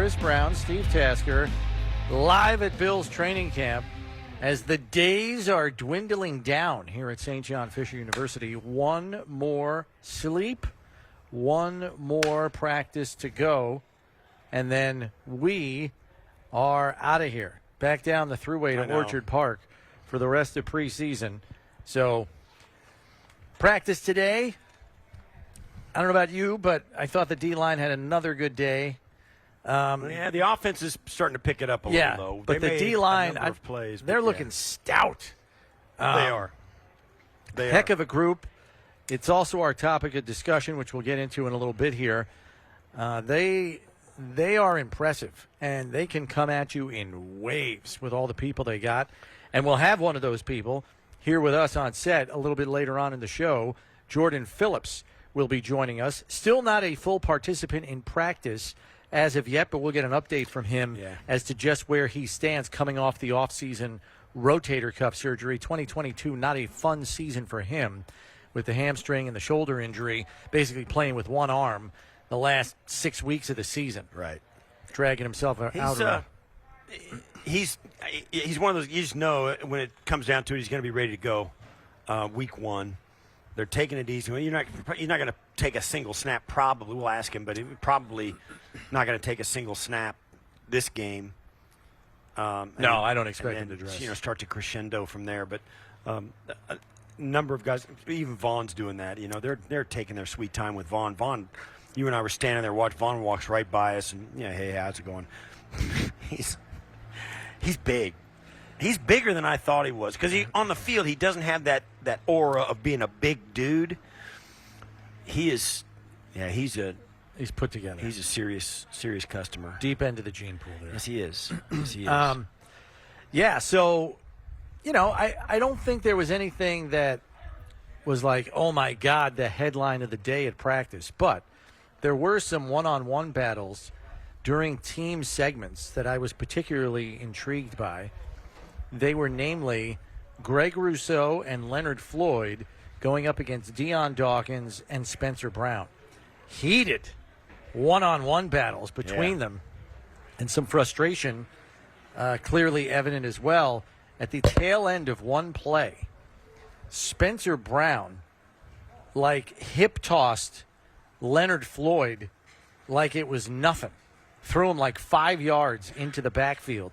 Chris Brown, Steve Tasker, live at Bill's training camp as the days are dwindling down here at St. John Fisher University. One more sleep, one more practice to go, and then we are out of here. Back down the thruway to Orchard Park for the rest of preseason. So, practice today. I don't know about you, but I thought the D-line had another good day. The offense is starting to pick it up a little, though. But the D-line, they're looking stout. They are. Heck of a group. It's also our topic of discussion, which we'll get into in a little bit here. They are impressive, and they can come at you in waves with all the people they got. And we'll have one of those people here with us on set a little bit later on in the show. Jordan Phillips will be joining us. Still not a full participant in practice as of yet, but we'll get an update from him as to just where he stands coming off the offseason rotator cuff surgery. 2022, not a fun season for him with the hamstring and the shoulder injury, basically playing with one arm the last 6 weeks of the season. Right. Dragging himself out. He's one of those, you just know when it comes down to it, he's going to be ready to go week one. They're taking it easy. Well, you're not going to take a single snap. Probably we'll ask him, but he's probably not going to take a single snap this game. No, I don't expect him to dress. Start to crescendo from there. But a number of guys, even Vaughn's doing that. They're taking their sweet time with Vaughn. Vaughn, you and I were standing there watching. Vaughn walks right by us, and hey, how's it going? He's big. He's bigger than I thought he was because on the field he doesn't have that aura of being a big dude. He is, he's put together. He's a serious customer. Deep end of the gene pool there. Yes, he is. Yes, he is. So, I don't think there was anything that was like, oh my God, the headline of the day at practice. But there were some one-on-one battles during team segments that I was particularly intrigued by. They were namely Greg Rousseau and Leonard Floyd going up against Deion Dawkins and Spencer Brown. Heated one-on-one battles between them, and some frustration clearly evident as well. At the tail end of one play, Spencer Brown hip-tossed Leonard Floyd like it was nothing. Threw him 5 yards into the backfield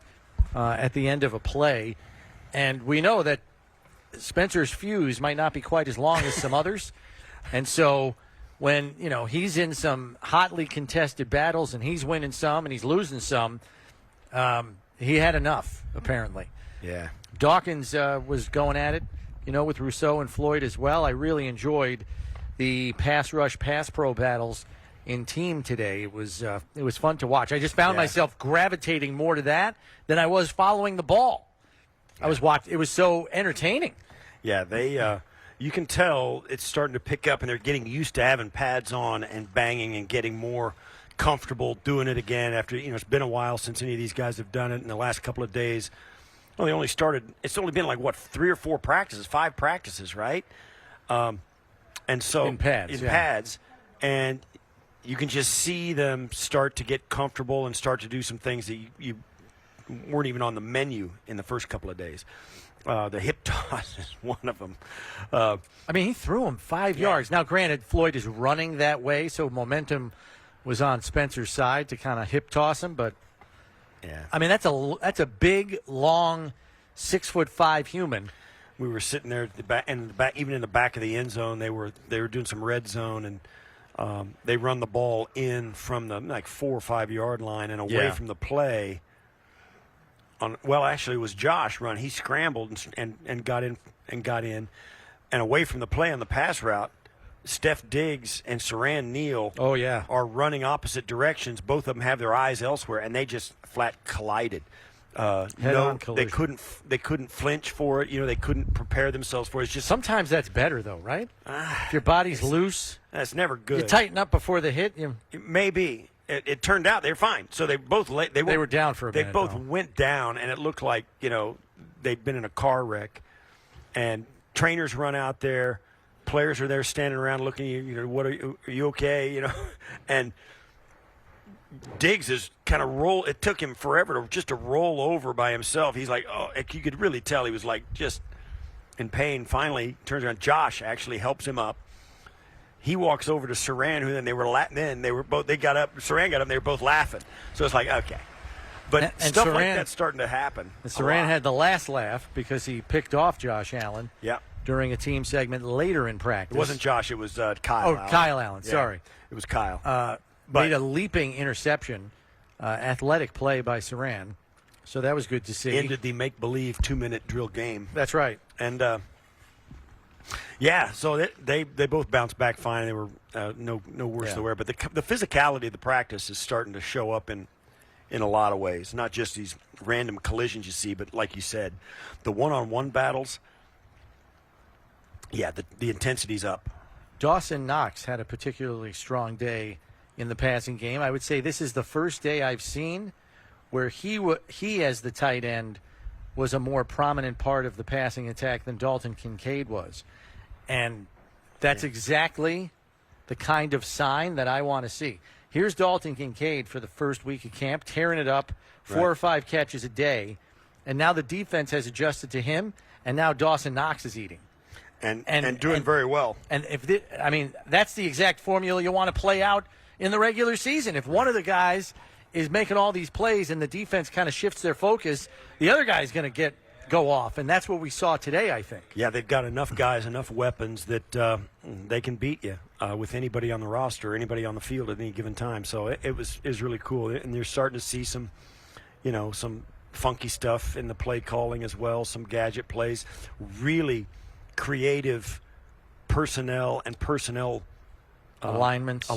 at the end of a play. And we know that Spencer's fuse might not be quite as long as some others. And so when, he's in some hotly contested battles and he's winning some and he's losing some, he had enough, apparently. Yeah. Dawkins was going at it, with Rousseau and Floyd as well. I really enjoyed the pass rush, pass pro battles in team today. It was fun to watch. I just found myself gravitating more to that than I was following the ball. It was so entertaining. Yeah, they you can tell it's starting to pick up, and they're getting used to having pads on and banging and getting more comfortable doing it again after, it's been a while since any of these guys have done it in the last couple of days. Well, they only started, it's only been 3 or 4 practices, 5 practices, right? And so in pads. And you can just see them start to get comfortable and start to do some things that you weren't even on the menu in the first couple of days. The hip toss is one of them. He threw him 5 yards. Now, granted, Floyd is running that way, so momentum was on Spencer's side to kind of hip toss him. But that's a big, long, 6'5" human. We were sitting there at the back, even in the back of the end zone. They were doing some red zone, and they run the ball in from the 4 or 5 yard line and away from the play. Actually, it was Josh run. He scrambled and got in and away from the play on the pass route. Steph Diggs and Saran Neal are running opposite directions. Both of them have their eyes elsewhere, and they just flat collided. Head-on collision. They couldn't flinch for it. They couldn't prepare themselves for it. It's just sometimes that's better though, right? If your body's loose, that's never good. You tighten up before the hit. It may be. It turned out they were fine. So they both they were down for a minute. They both went down, and it looked like they'd been in a car wreck. And trainers run out there, players are there standing around looking at you. What are you okay? And Diggs is kind of roll. It took him forever to roll over by himself. He's like, oh, you could really tell he was like just in pain. Finally, turns around. Josh actually helps him up. He walks over to Saran, who then they got up. Saran got up. And they were both laughing. So it's like, okay, but and stuff Saran, like that's starting to happen. And Saran had the last laugh because he picked off Josh Allen. Yeah. During a team segment later in practice. It wasn't Josh. It was Kyle. Oh, Kyle Allen. Yeah, sorry, it was Kyle. Made a leaping interception, athletic play by Saran. So that was good to see. Ended the make-believe 2-minute drill game. That's right. And so they both bounced back fine. They were no worse than wear. But the physicality of the practice is starting to show up in a lot of ways. Not just these random collisions you see, but like you said, the one-on-one battles. Yeah, the intensity's up. Dawson Knox had a particularly strong day in the passing game. I would say this is the first day I've seen where he as the tight end was a more prominent part of the passing attack than Dalton Kincaid was. And that's exactly the kind of sign that I want to see. Here's Dalton Kincaid for the first week of camp, tearing it up, 4 or 5 catches a day. And now the defense has adjusted to him, and now Dawson Knox is eating. And doing very well. And that's the exact formula you want to play out in the regular season. If one of the guys is making all these plays and the defense kind of shifts their focus, the other guy is going to go off. And that's what we saw today, I think. Yeah, they've got enough guys, enough weapons that they can beat you with anybody on the roster, anybody on the field at any given time. So it was really cool. And you're starting to see some funky stuff in the play calling as well, some gadget plays, really creative personnel alignments.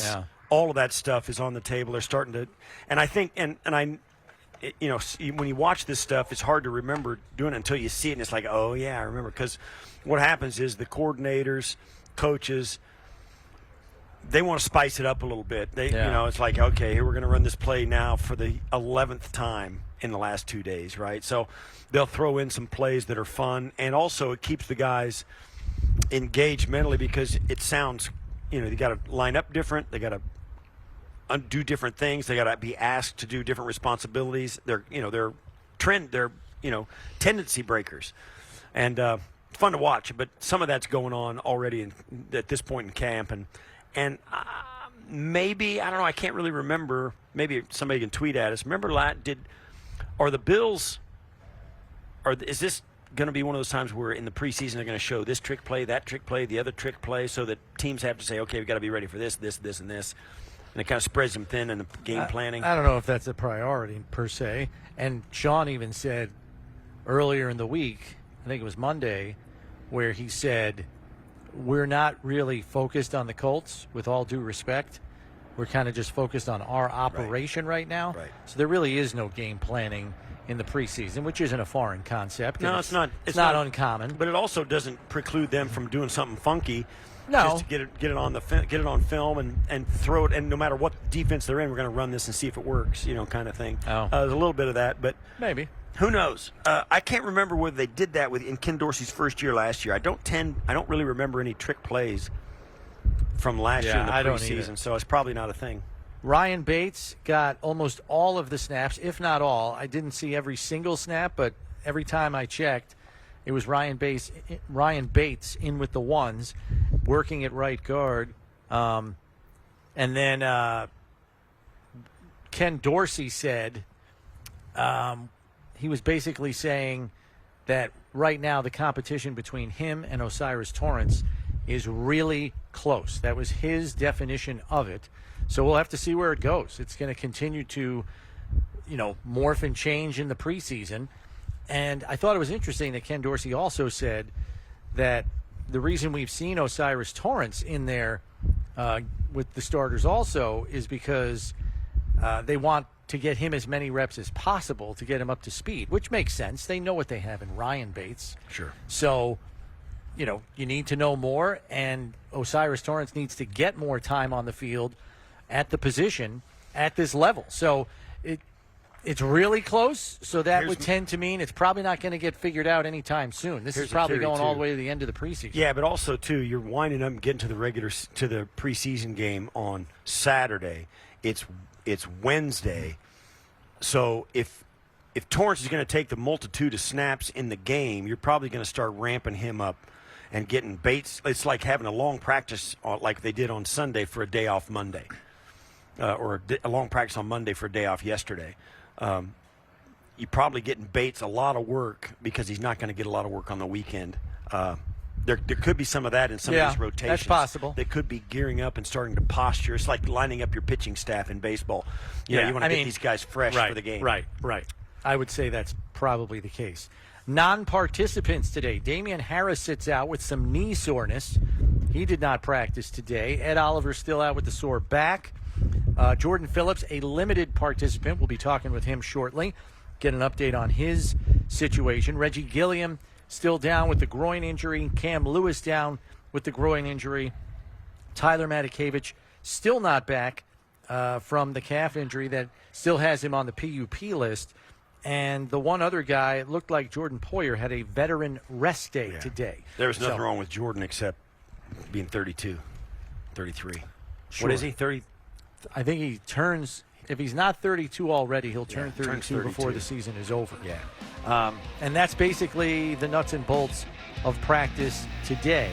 Yeah. All of that stuff is on the table. They're starting to, and I think, when you watch this stuff, it's hard to remember doing it until you see it, and it's like, oh yeah, I remember. Because what happens is the coordinators, coaches, they want to spice it up a little bit. It's like, okay, here we're going to run this play now for the 11th time in the last 2 days, right? So they'll throw in some plays that are fun, and also it keeps the guys engaged mentally because it sounds, they got to line up different, they got to do different things, they got to be asked to do different responsibilities. They're tendency breakers, and fun to watch. But some of that's going on already at this point in camp, and maybe, I don't know, I can't really remember. Maybe somebody can tweet at us. Remember, are the Bills? Is this going to be one of those times where in the preseason they're going to show this trick play, that trick play, the other trick play, so that teams have to say, okay, we've got to be ready for this, this, this, and this, and it kind of spreads them thin in the game planning? I don't know if that's a priority per se. And Sean even said earlier in the week, I think it was Monday, where he said, we're not really focused on the Colts, with all due respect. We're kind of just focused on our operation right now. Right. So there really is no game planning in the preseason, which isn't a foreign concept. No, it's not. It's not uncommon. But it also doesn't preclude them from doing something funky. No. Just to get it on film and throw it. And no matter what defense they're in, we're going to run this and see if it works. Kind of thing. Oh. There's a little bit of that, but maybe. Who knows? I can't remember whether they did that in Ken Dorsey's first year last year. I don't really remember any trick plays from last year in the preseason, so it's probably not a thing. Ryan Bates got almost all of the snaps, if not all. I didn't see every single snap, but every time I checked, it was Ryan Bates in with the ones, working at right guard. And then Ken Dorsey said he was basically saying that right now the competition between him and Osiris Torrance is really close. That was his definition of it. So we'll have to see where it goes. It's going to continue to, morph and change in the preseason. And I thought it was interesting that Ken Dorsey also said that the reason we've seen Osiris Torrance in there with the starters also is because they want to get him as many reps as possible to get him up to speed, which makes sense. They know what they have in Ryan Bates. Sure. So, you need to know more, and Osiris Torrance needs to get more time on the field at the position at this level. So it's really close, so that would tend to mean it's probably not going to get figured out anytime soon. This is probably going all the way to the end of the preseason. Yeah, but also, too, you're winding up and getting to the preseason game on Saturday. It's It's Wednesday. So if Torrance is going to take the multitude of snaps in the game, you're probably going to start ramping him up and getting Bates. It's like having a long practice like they did on Sunday for a day off Monday, or a long practice on Monday for a day off yesterday. You're probably getting Bates a lot of work because he's not going to get a lot of work on the weekend. There could be some of that in some of these rotations. That's possible. They could be gearing up and starting to posture. It's like lining up your pitching staff in baseball. You want to get these guys fresh for the game. Right. I would say that's probably the case. Non-participants today. Damian Harris sits out with some knee soreness. He did not practice today. Ed Oliver still out with the sore back. Jordan Phillips, a limited participant. We'll be talking with him shortly. Get an update on his situation. Reggie Gilliam still down with the groin injury. Cam Lewis down with the groin injury. Tyler Matakevich still not back from the calf injury that still has him on the PUP list. And the one other guy, it looked like Jordan Poyer, had a veteran rest day today. There was nothing wrong with Jordan except being 32, 33. Sure. What is he, 30? I think he turns, if he's not 32 already, he'll turn 32 before the season is over. Yeah. And that's basically the nuts and bolts of practice today.